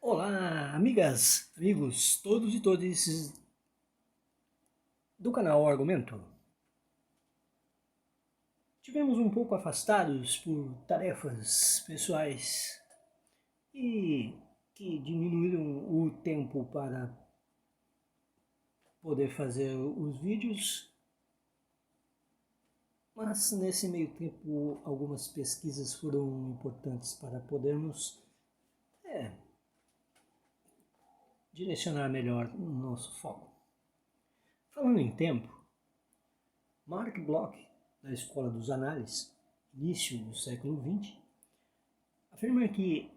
Olá, amigas, amigos, todos e todas do canal Argumento. Tivemos um pouco afastados por tarefas pessoais e que diminuíram o tempo para poder fazer os vídeos, mas nesse meio tempo algumas pesquisas foram importantes para podermos direcionar melhor o nosso foco. Falando em tempo, Mark Bloch, da Escola dos Análises, início do século XX, afirma que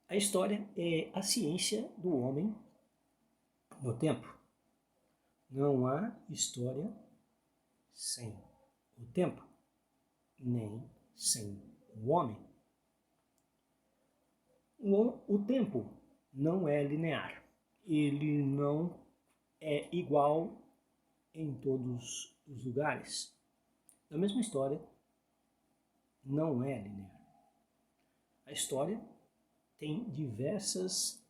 a história é a ciência do homem no tempo. Não há história sem o tempo, nem sem o homem. O tempo não é linear. Ele não é igual em todos os lugares. A mesma história não é linear. A história tem diversas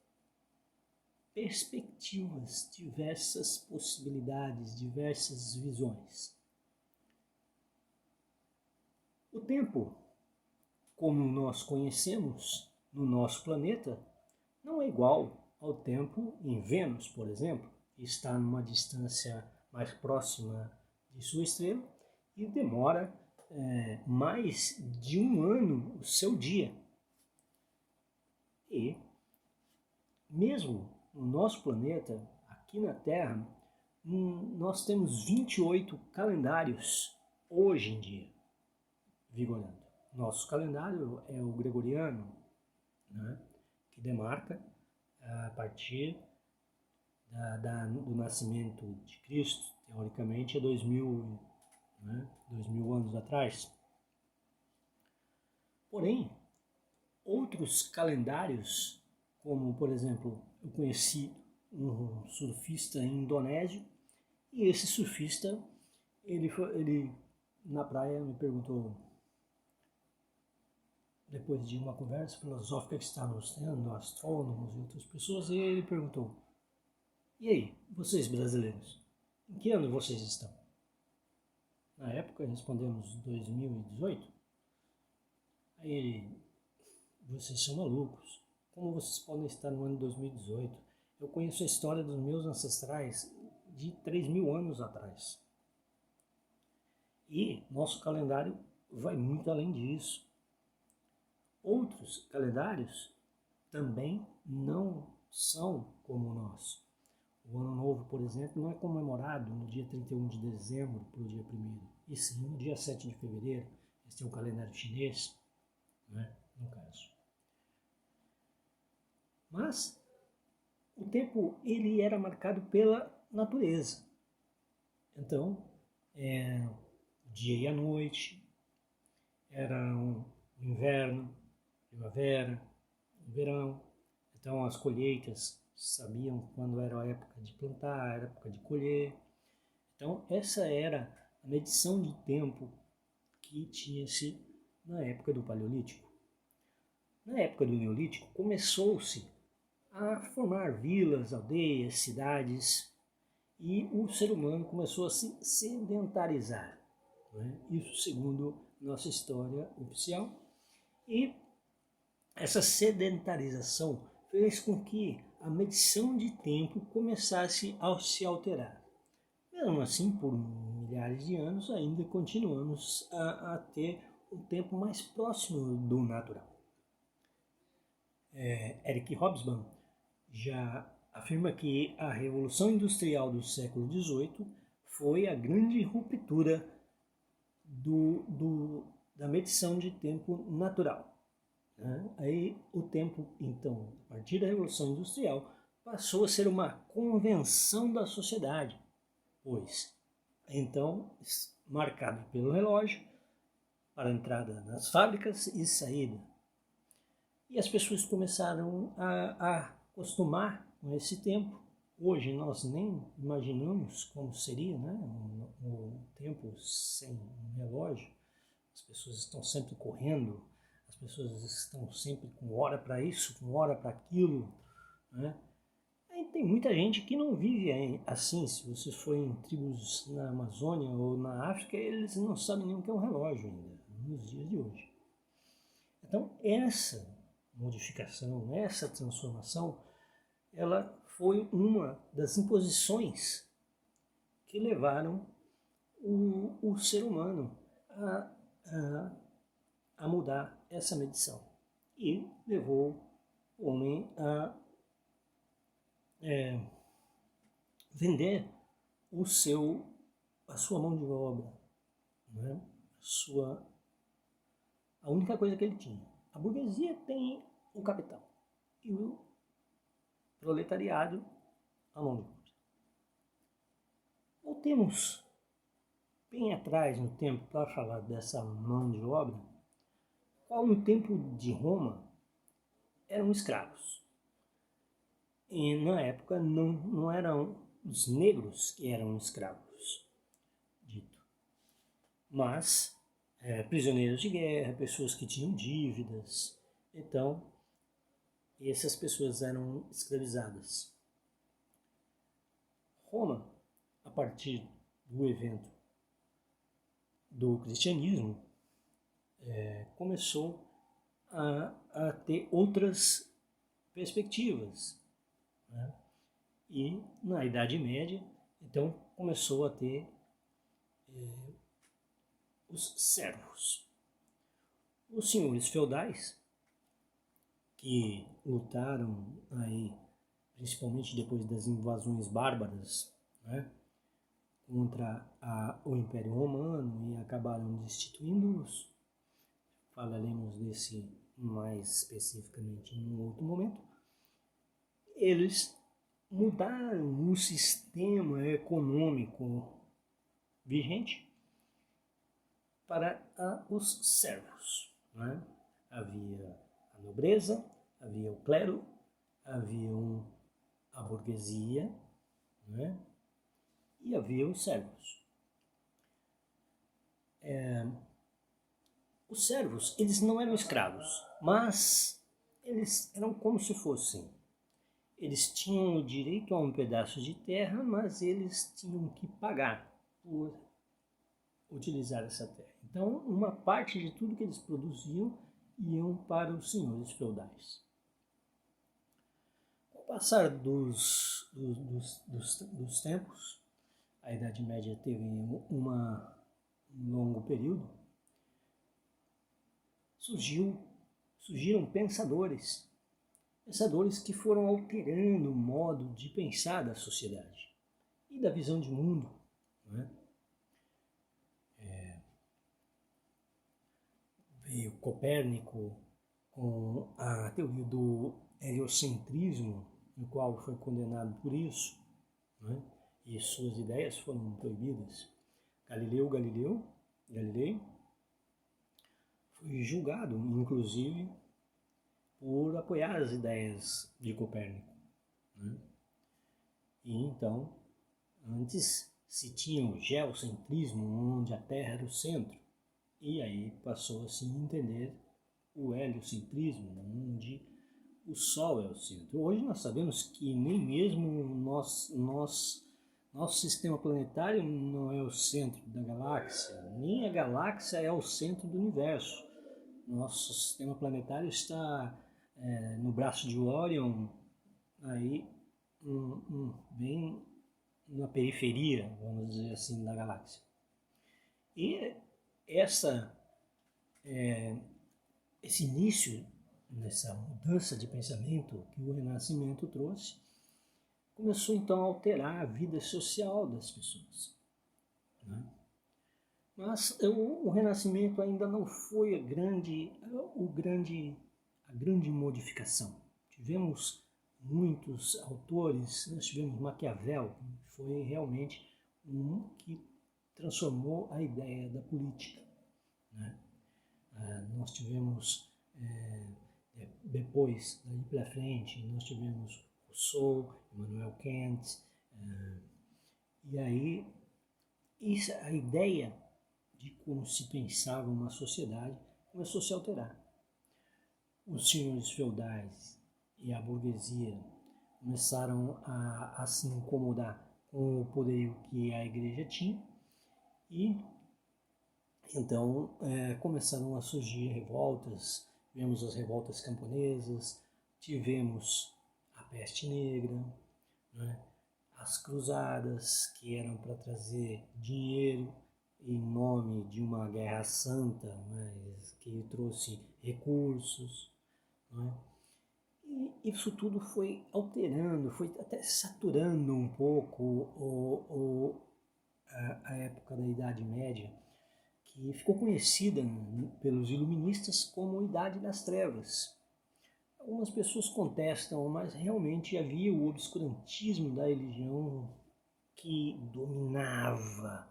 perspectivas, diversas possibilidades, diversas visões. O tempo, como nós conhecemos no nosso planeta, não é igual ao tempo em Vênus, por exemplo, que está numa distância mais próxima de sua estrela e demora mais de um ano o seu dia. E mesmo no nosso planeta, aqui na Terra, nós temos 28 calendários hoje em dia vigorando. Nosso calendário é o gregoriano, né, que demarca a partir do nascimento de Cristo, teoricamente é 2000 anos atrás. Porém, outros calendários, como por exemplo, eu conheci um surfista indonésio, e esse surfista, ele na praia me perguntou, depois de uma conversa filosófica que estávamos tendo, astrônomos e outras pessoas, e ele perguntou: e aí, vocês brasileiros, em que ano vocês estão? Na época respondemos 2018. Aí ele: vocês são malucos, como vocês podem estar no ano 2018? Eu conheço a história dos meus ancestrais de 3.000 anos atrás. E nosso calendário vai muito além disso. Outros calendários também não são como o nosso. O Ano Novo, por exemplo, não é comemorado no dia 31 de dezembro para o dia 1º, e sim no dia 7 de fevereiro. Este é o calendário chinês, né, no caso. Mas o tempo ele era marcado pela natureza. Então, dia e a noite, era o inverno, primavera, verão. Então as colheitas sabiam quando era a época de plantar, a época de colher. Então essa era a medição de tempo que tinha-se na época do Paleolítico. Na época do Neolítico começou-se a formar vilas, aldeias, cidades, e o ser humano começou a se sedentarizar. Isso segundo nossa história oficial. E essa sedentarização fez com que a medição de tempo começasse a se alterar. Mesmo assim, por milhares de anos, ainda continuamos a ter um tempo mais próximo do natural. Eric Hobsbawm já afirma que a Revolução Industrial do século XVIII foi a grande ruptura da medição de tempo natural. Aí o tempo, então, a partir da Revolução Industrial, passou a ser uma convenção da sociedade, pois, então, marcado pelo relógio, para a entrada nas fábricas e saída. E as pessoas começaram a acostumar com esse tempo. Hoje nós nem imaginamos como seria, né, o tempo sem um relógio. As pessoas estão sempre correndo, as pessoas estão sempre com hora para isso, com hora para aquilo, né? Aí tem muita gente que não vive assim. Se você for em tribos na Amazônia ou na África, eles não sabem nem o que é um relógio ainda, nos dias de hoje. Então, essa modificação, essa transformação, ela foi uma das imposições que levaram o ser humano a, a mudar essa medição. E levou o homem a vender a sua mão de obra, né? A única coisa que ele tinha. A burguesia tem o capital e o proletariado a mão de obra. Voltemos bem atrás no tempo para falar dessa mão de obra, qual no tempo de Roma eram escravos. E na época não eram os negros que eram escravos, dito, mas prisioneiros de guerra, pessoas que tinham dívidas. Então, essas pessoas eram escravizadas. Roma, a partir do evento do cristianismo, começou a ter outras perspectivas, né? E na Idade Média, então, começou a ter os servos. Os senhores feudais, que lutaram aí, principalmente depois das invasões bárbaras, né, contra o Império Romano e acabaram destituindo-os. Falaremos desse mais especificamente em um outro momento. Eles mudaram o sistema econômico vigente para os servos, né? Havia a nobreza, havia o clero, havia a burguesia, né? E havia os servos. Os servos, eles não eram escravos, mas eles eram como se fossem. Eles tinham o direito a um pedaço de terra, mas eles tinham que pagar por utilizar essa terra. Então, uma parte de tudo que eles produziam iam para os senhores feudais. Com o passar dos tempos, a Idade Média teve um longo período, surgiram pensadores que foram alterando o modo de pensar da sociedade e da visão de mundo, né? Veio Copérnico com a teoria do heliocentrismo, no qual foi condenado por isso, né? E suas ideias foram proibidas. Galilei foi julgado, inclusive, por apoiar as ideias de Copérnico, né? E então, antes se tinha o geocentrismo, onde a Terra era o centro, e aí passou a se entender o heliocentrismo, onde o Sol é o centro. Hoje nós sabemos que nem mesmo nosso sistema planetário não é o centro da galáxia, nem a galáxia é o centro do universo. Nosso sistema planetário está no braço de Orion, aí bem na periferia, vamos dizer assim, da galáxia. E esse início, nessa mudança de pensamento que o Renascimento trouxe, começou então a alterar a vida social das pessoas, né? Mas o Renascimento ainda não foi a grande modificação. Tivemos muitos autores, nós tivemos Maquiavel, que foi realmente que transformou a ideia da política, né? Nós tivemos, depois, daí para frente, nós tivemos Rousseau, Immanuel Kant, e aí a ideia de como se pensava uma sociedade começou a se alterar. Os senhores feudais e a burguesia começaram a se incomodar com o poderio que a igreja tinha e então começaram a surgir revoltas. Tivemos as revoltas camponesas, tivemos a peste negra, né? As cruzadas, que eram para trazer dinheiro em nome de uma guerra santa, mas que trouxe recursos, né? E isso tudo foi alterando, foi até saturando um pouco a época da Idade Média, que ficou conhecida pelos iluministas como Idade das Trevas. Algumas pessoas contestam, mas realmente havia o obscurantismo da religião que dominava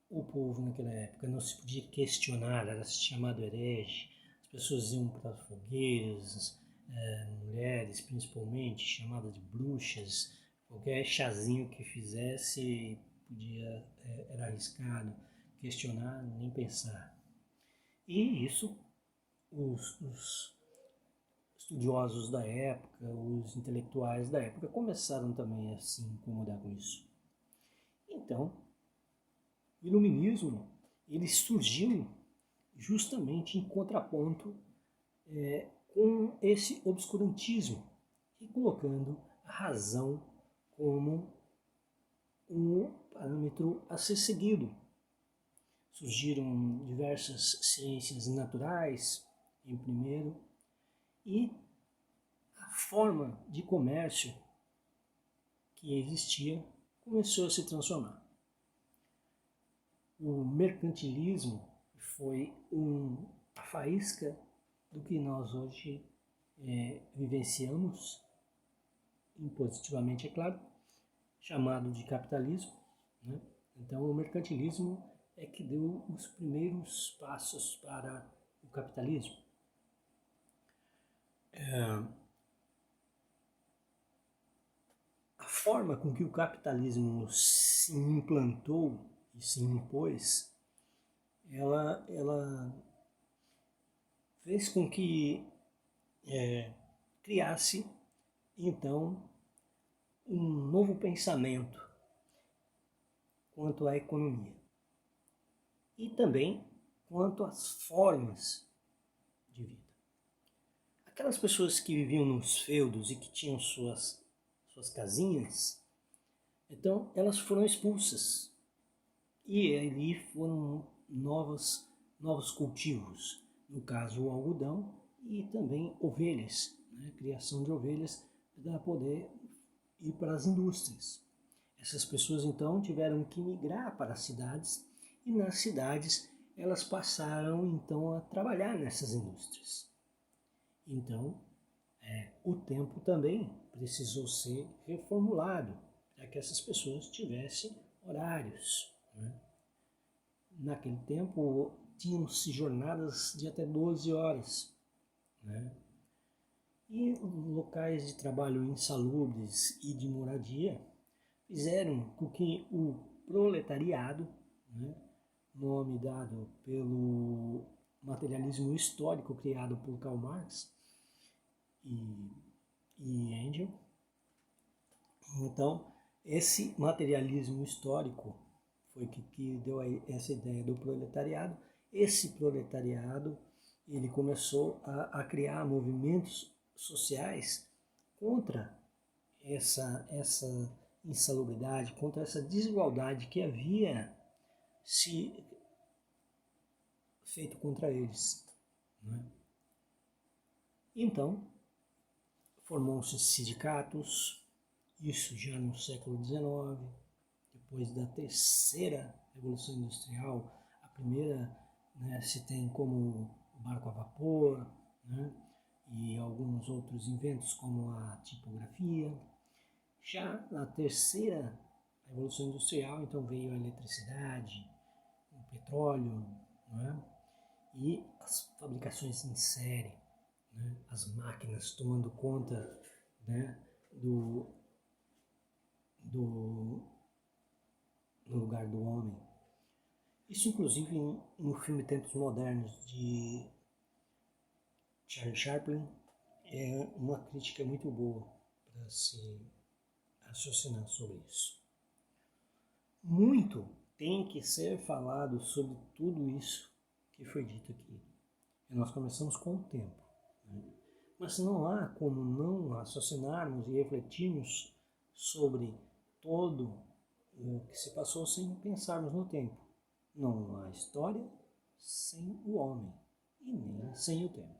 o povo naquela época. Não se podia questionar, era chamado herege. As pessoas iam para as fogueiras, mulheres principalmente, chamadas de bruxas. Qualquer chazinho que fizesse podia, era arriscado. Questionar, nem pensar. E isso, os estudiosos da época, os intelectuais da época começaram também a se incomodar com isso. Então, o iluminismo ele surgiu justamente em contraponto com esse obscurantismo e colocando a razão como um parâmetro a ser seguido. Surgiram diversas ciências naturais, em primeiro, e a forma de comércio que existia começou a se transformar. O mercantilismo foi a faísca do que nós hoje vivenciamos, impositivamente é claro, chamado de capitalismo, né? Então o mercantilismo é que deu os primeiros passos para o capitalismo. A forma com que o capitalismo se implantou e se impôs, ela fez com que criasse, então, um novo pensamento quanto à economia e também quanto às formas de vida. Aquelas pessoas que viviam nos feudos e que tinham suas casinhas, então elas foram expulsas e ali foram novos cultivos, no caso o algodão e também ovelhas, né? Criação de ovelhas para poder ir para as indústrias. Essas pessoas então tiveram que migrar para as cidades e nas cidades elas passaram então a trabalhar nessas indústrias. Então o tempo também precisou ser reformulado para que essas pessoas tivessem horários, né? Naquele tempo tinham-se jornadas de até 12 horas, né? E locais de trabalho insalubres e de moradia fizeram com que o proletariado, né, nome dado pelo materialismo histórico criado por Karl Marx e Engels, então esse materialismo histórico foi que deu essa ideia do proletariado. Esse proletariado ele começou a criar movimentos sociais contra essa insalubridade, contra essa desigualdade que havia se feito contra eles, né? Então, formou-se sindicatos, isso já no século XIX, depois da terceira Revolução Industrial. A primeira, né, se tem como o barco a vapor, né, e alguns outros inventos como a tipografia. Já na terceira Revolução Industrial, então veio a eletricidade, o petróleo, né, e as fabricações em série, né, as máquinas tomando conta, né, no lugar do homem. Isso inclusive no filme Tempos Modernos de Charlie Chaplin é uma crítica muito boa para se raciocinar sobre isso. Muito tem que ser falado sobre tudo isso que foi dito aqui. E nós começamos com o tempo. Né? Mas não há como não raciocinarmos e refletirmos sobre todo o que se passou sem pensarmos no tempo. Não há história sem o homem e nem sem o tempo.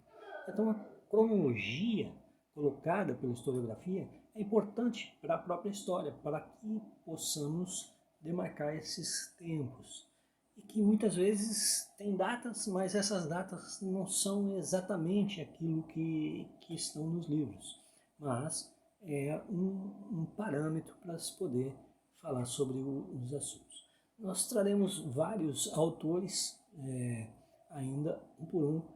Então a cronologia colocada pela historiografia é importante para a própria história, para que possamos demarcar esses tempos. E que muitas vezes tem datas, mas essas datas não são exatamente aquilo que estão nos livros. Mas é um parâmetro para se poder falar sobre os assuntos. Nós traremos vários autores, ainda um por um,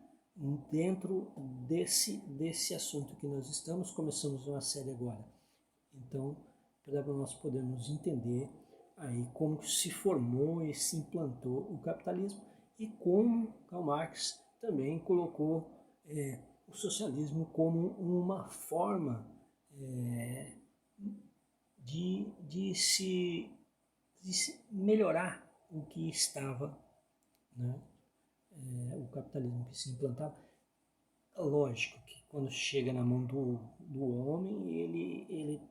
dentro desse assunto que nós estamos. Começamos uma série agora. Então, para nós podermos entender aí como se formou e se implantou o capitalismo e como Karl Marx também colocou o socialismo como uma forma de se melhorar o que estava, né? O capitalismo que se implantava. Lógico que quando chega na mão do homem, ele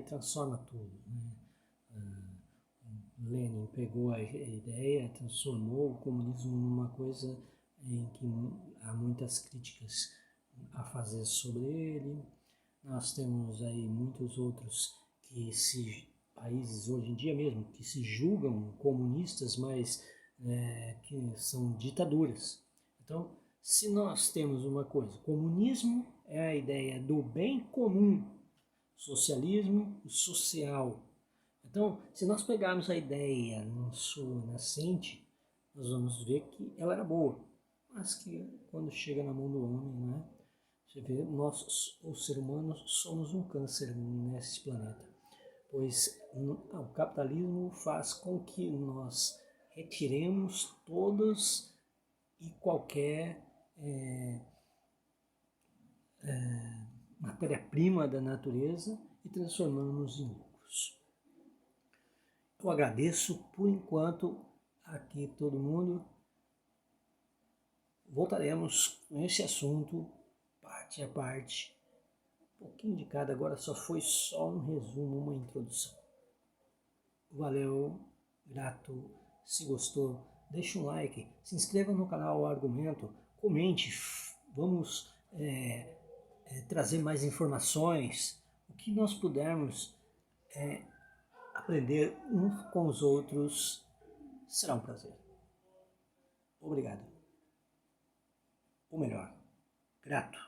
transforma tudo. Né? Lenin pegou a ideia, transformou o comunismo numa coisa em que há muitas críticas a fazer sobre ele. Nós temos aí muitos outros países hoje em dia mesmo que se julgam comunistas, mas que são ditaduras. Então, se nós temos uma coisa, comunismo é a ideia do bem comum, socialismo, o social. Então, se nós pegarmos a ideia na sua nascente, nós vamos ver que ela era boa, mas que quando chega na mão do homem, né, você vê, nós, os seres humanos, somos um câncer nesse planeta, pois o capitalismo faz com que nós retiremos todas e qualquer matéria-prima da natureza e transformamos em lucros. Eu agradeço por enquanto aqui todo mundo. Voltaremos com esse assunto parte a parte, um pouquinho de cada. Agora foi só um resumo, uma introdução. Valeu, grato. Se gostou, deixa um like, se inscreva no canal Argumento, comente, vamos trazer mais informações, o que nós pudermos aprender uns com os outros, será um prazer. Obrigado. Ou melhor, grato.